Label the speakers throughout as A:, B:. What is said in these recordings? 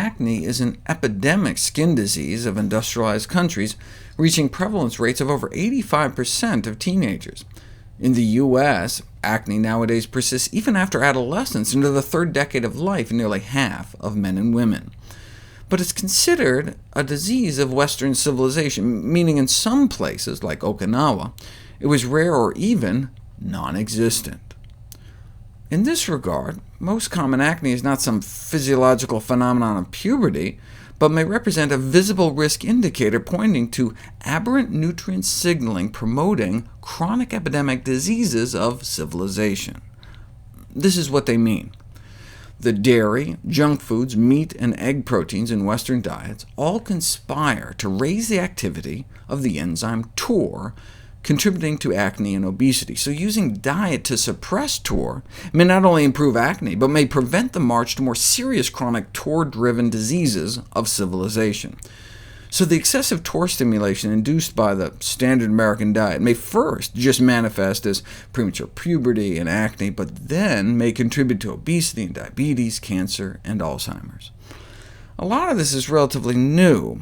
A: acne is an epidemic skin disease of industrialized countries, reaching prevalence rates of over 85% of teenagers. In the US, acne nowadays persists even after adolescence into the third decade of life in nearly half of men and women. But it's considered a disease of Western civilization, meaning in some places, like Okinawa, it was rare or even non-existent. In this regard, most common acne is not some physiological phenomenon of puberty, but may represent a visible risk indicator pointing to aberrant nutrient signaling promoting chronic epidemic diseases of civilization. This is what they mean. The dairy, junk foods, meat, and egg proteins in Western diets all conspire to raise the activity of the enzyme TOR, contributing to acne and obesity. So using diet to suppress TOR may not only improve acne, but may prevent the march to more serious chronic TOR-driven diseases of civilization. So the excessive TOR stimulation induced by the standard American diet may first just manifest as premature puberty and acne, but then may contribute to obesity and diabetes, cancer, and Alzheimer's. A lot of this is relatively new.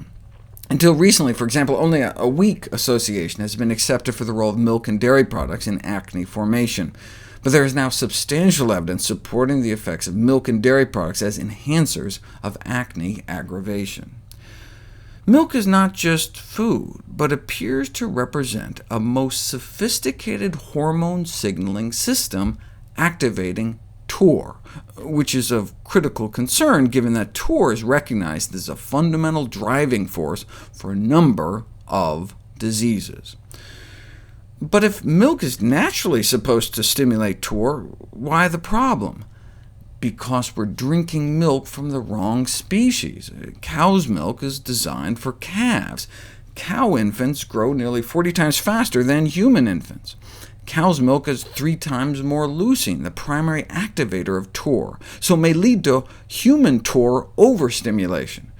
A: Until recently, for example, only a weak association has been accepted for the role of milk and dairy products in acne formation, but there is now substantial evidence supporting the effects of milk and dairy products as enhancers of acne aggravation. Milk is not just food, but appears to represent a most sophisticated hormone signaling system activating TOR, which is of critical concern given that TOR is recognized as a fundamental driving force for a number of diseases. But if milk is naturally supposed to stimulate TOR, why the problem? Because we're drinking milk from the wrong species. Cow's milk is designed for calves. Cow infants grow nearly 40 times faster than human infants. Cow's milk has 3 times more leucine, the primary activator of TOR, so it may lead to human TOR overstimulation.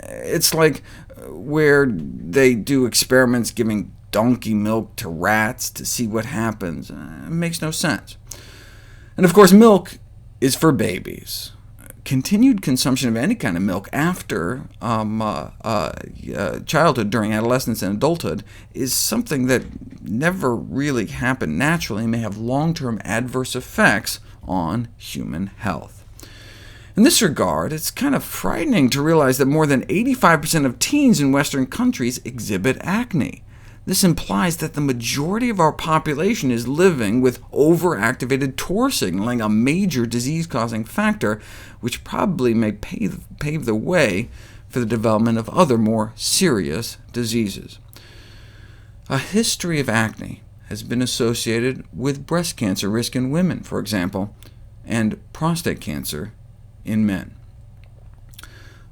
A: It's like where they do experiments giving donkey milk to rats to see what happens. It makes no sense. And of course, milk is for babies. Continued consumption of any kind of milk after childhood, during adolescence and adulthood, is something that never really happened naturally and may have long-term adverse effects on human health. In this regard, it's kind of frightening to realize that more than 85% of teens in Western countries exhibit acne. This implies that the majority of our population is living with overactivated TOR signaling, a major disease-causing factor, which probably may pave the way for the development of other more serious diseases. A history of acne has been associated with breast cancer risk in women, for example, and prostate cancer in men.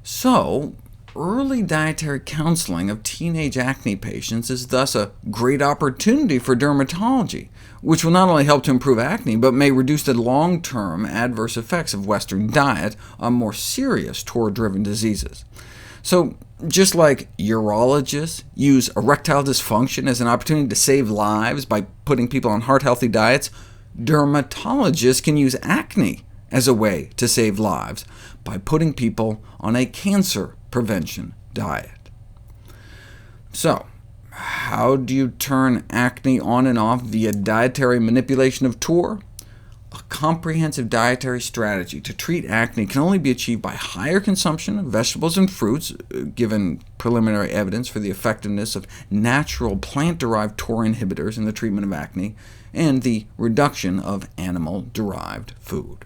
A: So, early dietary counseling of teenage acne patients is thus a great opportunity for dermatology, which will not only help to improve acne, but may reduce the long-term adverse effects of Western diet on more serious TOR-driven diseases. So, just like urologists use erectile dysfunction as an opportunity to save lives by putting people on heart-healthy diets, dermatologists can use acne as a way to save lives by putting people on a cancer prevention diet. So, how do you turn acne on and off via dietary manipulation of TOR? A comprehensive dietary strategy to treat acne can only be achieved by higher consumption of vegetables and fruits, given preliminary evidence for the effectiveness of natural plant-derived TOR inhibitors in the treatment of acne, and the reduction of animal-derived food.